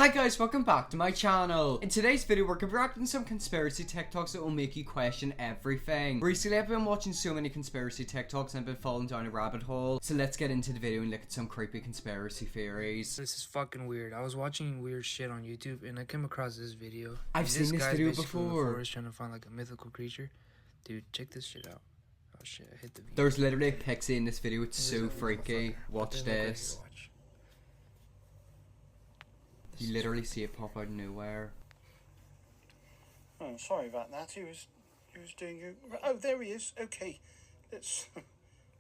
Hi guys, welcome back to my channel. In today's video, we're reacting some conspiracy TikToks that will make you question everything. Recently, I've been watching so many conspiracy TikToks and I've been falling down a rabbit hole. So let's get into the video and look at some creepy conspiracy theories. This is fucking weird. I was watching weird shit on YouTube and I came across this video. I've seen this video before. He's trying to find like a mythical creature. Dude, check this shit out. Oh shit, I hit the video. There's literally a pixie in this video. It's so freaky. Watch this. You literally see it pop out of nowhere. Oh, sorry about that. He was doing you. Oh, there he is. Okay, let's.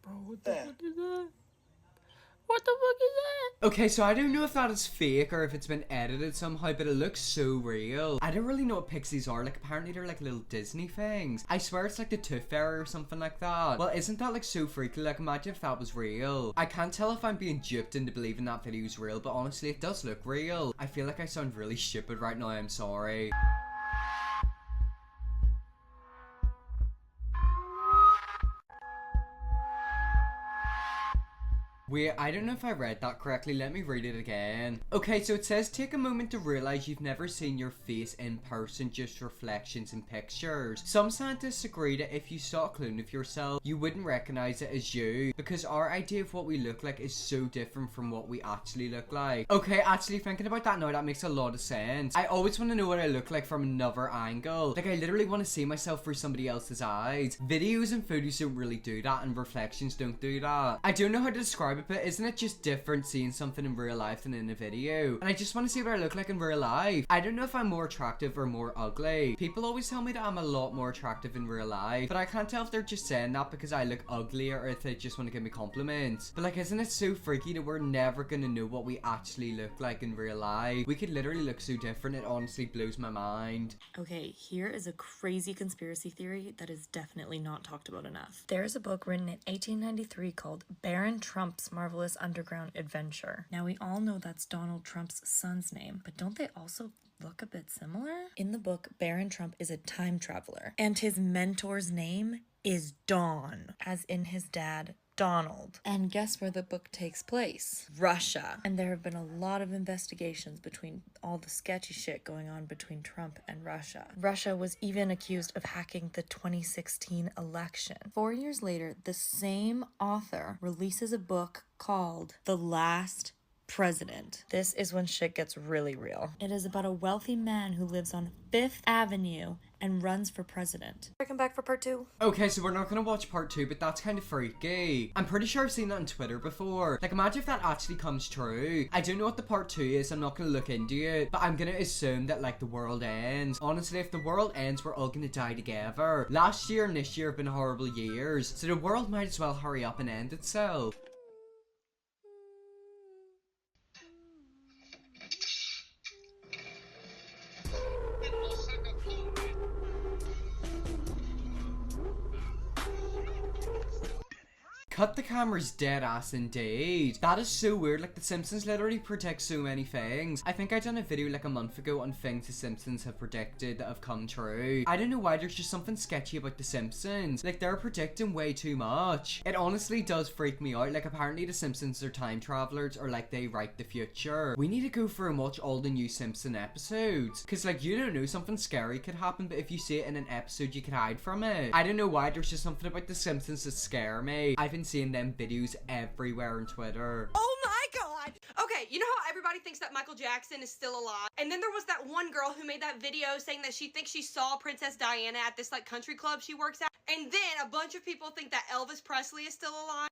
Bro, what the fuck is that? What the fuck is that? Okay, so I don't know if that is fake or if it's been edited somehow, but it looks so real. I don't really know what pixies are. Like, apparently they're like little Disney things. I swear it's like the Tooth Fairy or something like that. Well, isn't that like so freaky? Like, imagine if that was real. I can't tell if I'm being duped into believing that video is real, but honestly, it does look real. I feel like I sound really stupid right now. I'm sorry. Wait, I don't know if I read that correctly. Let me read it again. Okay, so it says, take a moment to realize you've never seen your face in person, just reflections in pictures. Some scientists agree that if you saw a clone of yourself, you wouldn't recognize it as you, because our idea of what we look like is so different from what we actually look like. Okay, actually thinking about that now, that makes a lot of sense. I always want to know what I look like from another angle. Like, I literally want to see myself through somebody else's eyes. Videos and photos don't really do that, and reflections don't do that. I don't know how to describe it, but isn't it just different seeing something in real life than in a video? And I just want to see what I look like in real life. I don't know if I'm more attractive or more ugly. People always tell me that I'm a lot more attractive in real life, but I can't tell if they're just saying that because I look uglier or if they just want to give me compliments. But like, isn't it so freaky that we're never gonna know what we actually look like in real life? We could literally look so different. It honestly blows my mind. Okay, here is a crazy conspiracy theory that is definitely not talked about enough. There's a book written in 1893 called Baron Trump's Marvelous Underground Adventure. Now, we all know that's Donald Trump's son's name, but don't they also look a bit similar? In the book, Baron Trump is a time traveler, and his mentor's name is Don, as in his dad, Donald. And guess where the book takes place? Russia. And there have been a lot of investigations between all the sketchy shit going on between Trump and Russia. Russia was even accused of hacking the 2016 election. 4 years later, the same author releases a book called The Last President. This is when shit gets really real. It is about a wealthy man who lives on 5th Avenue and runs for president. Come back for part 2. Okay, so we're not gonna watch part 2, but that's kind of freaky. I'm pretty sure I've seen that on Twitter before. Like, imagine if that actually comes true. I don't know what the part 2 is, I'm not gonna look into it, but I'm gonna assume that like the world ends. Honestly, if the world ends, we're all gonna die together. Last year and this year have been horrible years, so the world might as well hurry up and end itself. Cut the cameras dead ass indeed. That is so weird. Like, The Simpsons literally predict so many things. I think I done a video like a month ago on things The Simpsons have predicted that have come true. I don't know why, there's just something sketchy about The Simpsons. Like, they're predicting way too much. It honestly does freak me out. Like, apparently The Simpsons are time travelers, or like they write the future. We need to go through and watch all the new Simpson episodes, because like, you don't know, something scary could happen, but if you see it in an episode, you could hide from it. I don't know why, there's just something about The Simpsons that scare me. I've been seeing them videos everywhere on Twitter. Oh my god! Okay, you know how everybody thinks that Michael Jackson is still alive? And then there was that one girl who made that video saying that she thinks she saw Princess Diana at this like country club she works at. And then a bunch of people think that Elvis Presley is still alive.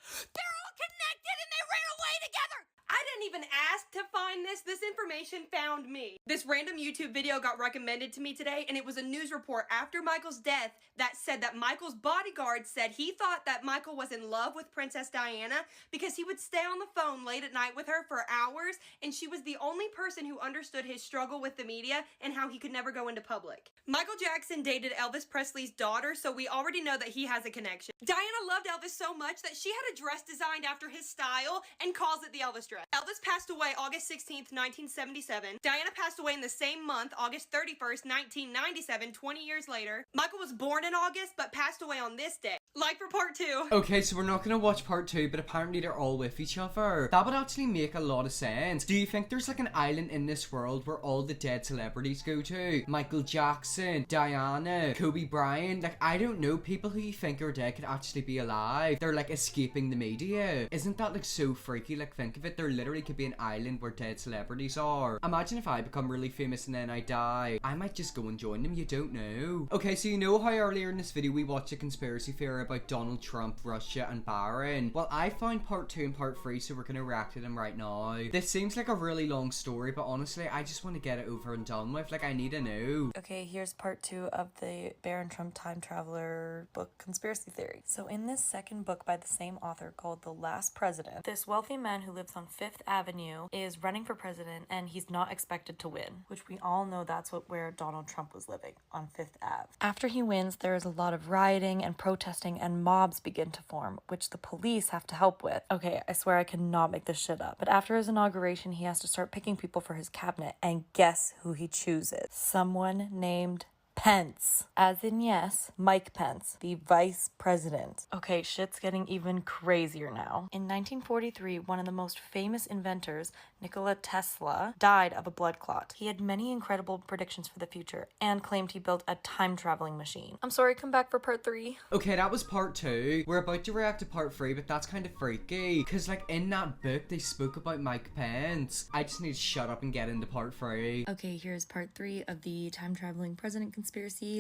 They're all connected and they ran away together! I didn't even ask to find this. This information found me. This random YouTube video got recommended to me today, and it was a news report after Michael's death that said that Michael's bodyguard said he thought that Michael was in love with Princess Diana because he would stay on the phone late at night with her for hours, and she was the only person who understood his struggle with the media and how he could never go into public. Michael Jackson dated Elvis Presley's daughter, so we already know that he has a connection. Diana loved Elvis so much that she had a dress designed after his style and calls it the Elvis dress. Elvis passed away August 16th, 1977. Diana passed away in the same month, August 31st, 1997, 20 years later. Michael was born in August, but passed away on this day. Like for part 2. Okay, so we're not gonna watch part 2, but apparently they're all with each other. That would actually make a lot of sense. Do you think there's like an island in this world where all the dead celebrities go to? Michael Jackson, Diana, Kobe Bryant. Like, I don't know, people who you think are dead could actually be alive. They're like escaping the media. Isn't that like so freaky? Like, think of it, there literally could be an island where dead celebrities are. Imagine if I become really famous and then I die. I might just go and join them, you don't know. Okay, so you know how earlier in this video we watched a conspiracy theory about Donald Trump, Russia and Bahrain? Well, I found part 2 and part 3, so we're gonna react to them right now. This seems like a really long story, but honestly I just want to get it over and done with. Like, I need to know. Okay, here's part 2 of the Baron Trump time traveler book conspiracy theory. So in this second book by the same author called The Last President, this wealthy man who lives on 5th Avenue is running for president and he's not expected to win, which we all know that's where Donald Trump was living, on 5th Ave. After he wins, there is a lot of rioting and protesting and mobs begin to form, which the police have to help with. Okay, I swear I cannot make this shit up. But after his inauguration, he has to start picking people for his cabinet, and guess who he chooses? Someone named Pence. As in, yes, Mike Pence, the vice president. Okay, shit's getting even crazier now. In 1943, one of the most famous inventors, Nikola Tesla, died of a blood clot. He had many incredible predictions for the future and claimed he built a time-traveling machine. I'm sorry, come back for part 3. Okay, that was part 2. We're about to react to part 3, but that's kind of freaky. Because, like, in that book, they spoke about Mike Pence. I just need to shut up and get into part 3. Okay, here's part 3 of the time-traveling president conspiracy.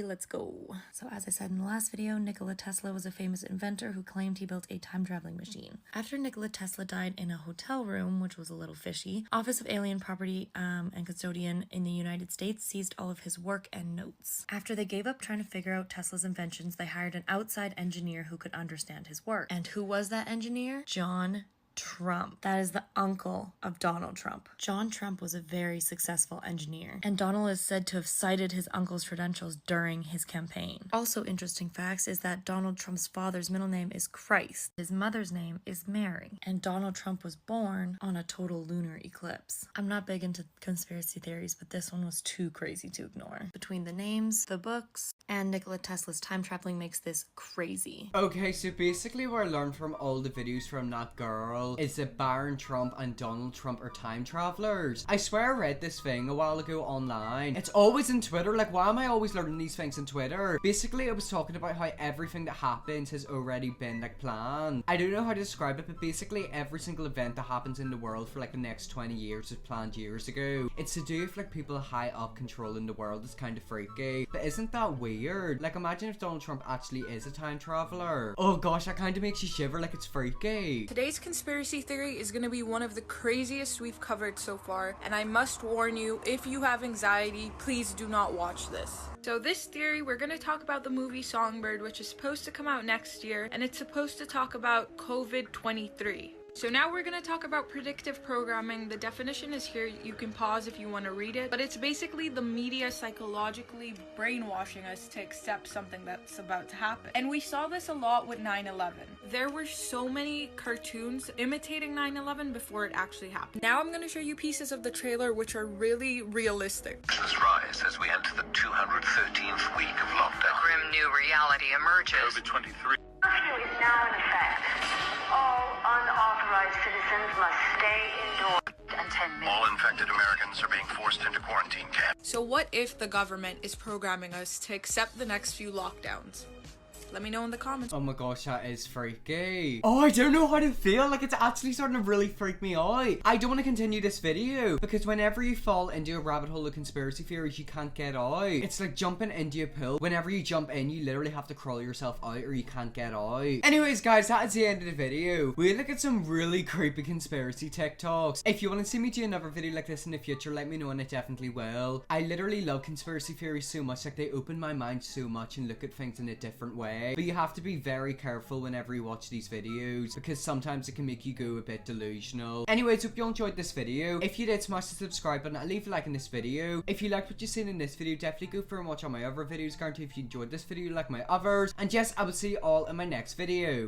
Let's go. So as I said in the last video, Nikola Tesla was a famous inventor who claimed he built a time-traveling machine. After Nikola Tesla died in a hotel room, which was a little fishy, Office of Alien Property and Custodian in the United States seized all of his work and notes. After they gave up trying to figure out Tesla's inventions, they hired an outside engineer who could understand his work. And who was that engineer? John Trump. That is the uncle of Donald Trump. John Trump was a very successful engineer, and Donald is said to have cited his uncle's credentials during his campaign. Also interesting facts is that Donald Trump's father's middle name is Christ. His mother's name is Mary, and Donald Trump was born on a total lunar eclipse. I'm not big into conspiracy theories, but this one was too crazy to ignore. Between the names, the books, and Nikola Tesla's time traveling makes this crazy. Okay, so basically what I learned from all the videos from that girl is that Baron Trump and Donald Trump are time travelers. I swear I read this thing a while ago online. It's always in Twitter. Like, why am I always learning these things on Twitter? Basically, it was talking about how everything that happens has already been, like, planned. I don't know how to describe it, but basically every single event that happens in the world for, like, the next 20 years was planned years ago. It's to do with, like, people high up controlling the world. It's kind of freaky. But isn't that weird? Like, imagine if Donald Trump actually is a time traveler. Oh gosh, that kind of makes you shiver. Like, it's freaky. Today's conspiracy theory is going to be one of the craziest we've covered so far, and I must warn you, if you have anxiety, please do not watch this. So this theory, we're going to talk about the movie Songbird, which is supposed to come out next year, and it's supposed to talk about COVID-23. So now we're going to talk about predictive programming. The definition is here. You can pause if you want to read it. But it's basically the media psychologically brainwashing us to accept something that's about to happen. And we saw this a lot with 9/11. There were so many cartoons imitating 9/11 before it actually happened. Now I'm going to show you pieces of the trailer which are really realistic. Tensions rise as we enter the 213th week of lockdown. A grim new reality emerges. COVID-23. Curfew is now in effect. All unauthorized citizens must stay indoors. And 10 minutes. All infected Americans are being forced into quarantine camps. So what if the government is programming us to accept the next few lockdowns? Let me know in the comments. Oh my gosh, that is freaky. Oh, I don't know how to feel. Like, it's actually starting to really freak me out. I don't want to continue this video because whenever you fall into a rabbit hole of conspiracy theories, you can't get out. It's like jumping into a pool. Whenever you jump in, you literally have to crawl yourself out or you can't get out. Anyways, guys, that is the end of the video. We look at some really creepy conspiracy TikToks. If you want to see me do another video like this in the future, let me know and I definitely will. I literally love conspiracy theories so much. Like, they open my mind so much and look at things in a different way. But you have to be very careful whenever you watch these videos because sometimes it can make you go a bit delusional. Anyways, hope you all enjoyed this video. If you did, smash the subscribe button and leave a like in this video. If you liked what you've seen in this video, definitely go through and watch all my other videos. Guarantee if you enjoyed this video, you like my others. And yes, I will see you all in my next video.